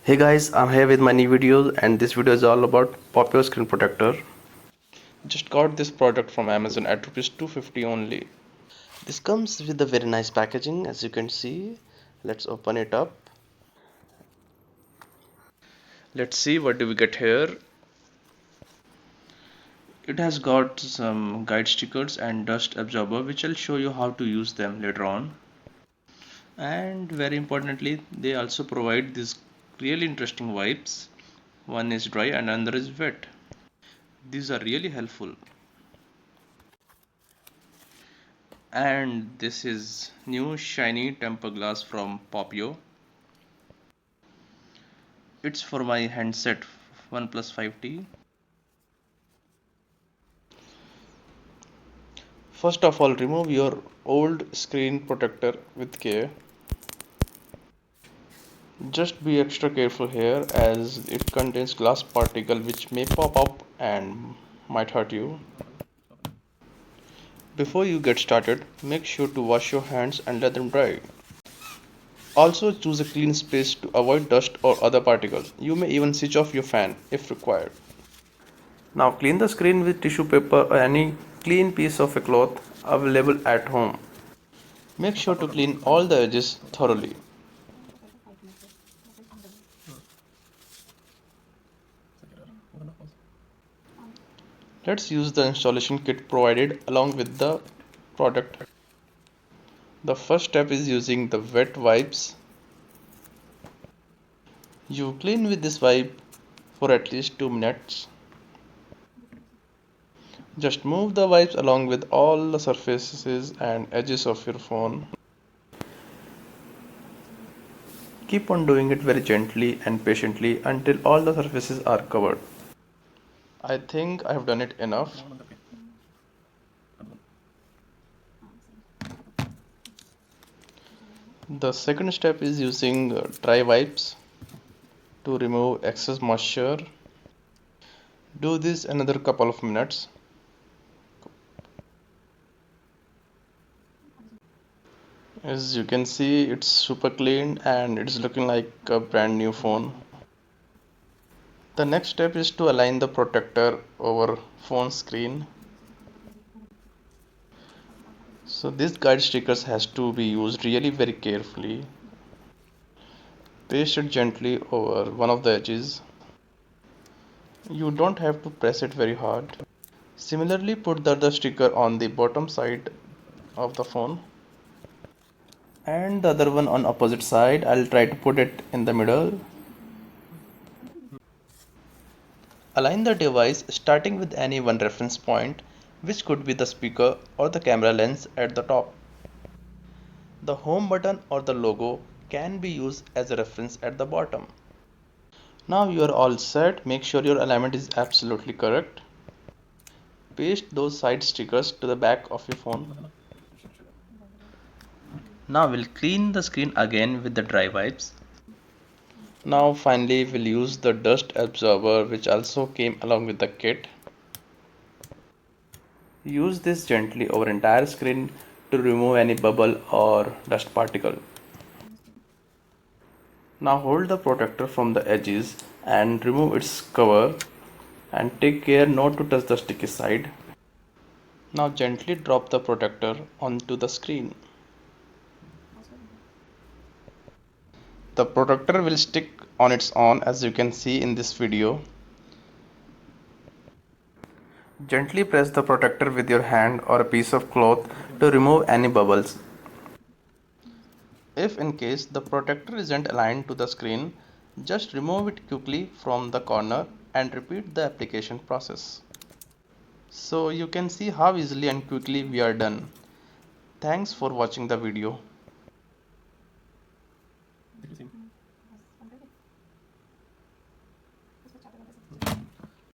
Hey guys, I'm here with my new video and this video is all about Popio screen protector. Just got this product from Amazon at rupees 250 only. This comes with a very nice packaging as you can see. Let's open it up. Let's see what do we get here. It has got some guide stickers and dust absorber which I'll show you how to use them later on. And very importantly, they also provide these really interesting wipes. One is dry and another is wet. These are really helpful. And this is new shiny temper glass from Popio. It's for my handset OnePlus 5T. First of all, remove your old screen protector with care. Just be extra careful here as it contains glass particle which may pop up and might hurt you. Before you get started, make sure to wash your hands and let them dry. Also choose a clean space to avoid dust or other particles. You may even switch off your fan if required. Now clean the screen with tissue paper or any clean piece of a cloth available at home. Make sure to clean all the edges thoroughly. Let's use the installation kit provided along with the product. The first step is using the wet wipes. You clean with this wipe for at least 2 minutes. Just move the wipes along with all the surfaces and edges of your phone. Keep on doing it very gently and patiently until all the surfaces are covered. I think I have done it enough. The second step is using dry wipes to remove excess moisture. Do this another couple of minutes. As you can see, it's super clean and it's looking like a brand new phone. The next step is to align the protector over phone screen. So this guide stickers has to be used really very carefully. Paste it gently over one of the edges. You don't have to press it very hard. Similarly, put the other sticker on the bottom side of the phone. And the other one on opposite side. I'll try to put it in the middle. Align the device starting with any one reference point, which could be the speaker or the camera lens at the top. The home button or the logo can be used as a reference at the bottom. Now you are all set. Make sure your alignment is absolutely correct. Paste those side stickers to the back of your phone. Now we'll clean the screen again with the dry wipes. Now finally we'll use the dust absorber which also came along with the kit. Use this gently over entire screen to remove any bubble or dust particle. Now hold the protector from the edges and remove its cover and take care not to touch the sticky side. Now gently drop the protector onto the screen. The protector will stick on its own as you can see in this video. Gently press the protector with your hand or a piece of cloth to remove any bubbles. If in case the protector isn't aligned to the screen, just remove it quickly from the corner and repeat the application process. So you can see how easily and quickly we are done. Thanks for watching the video.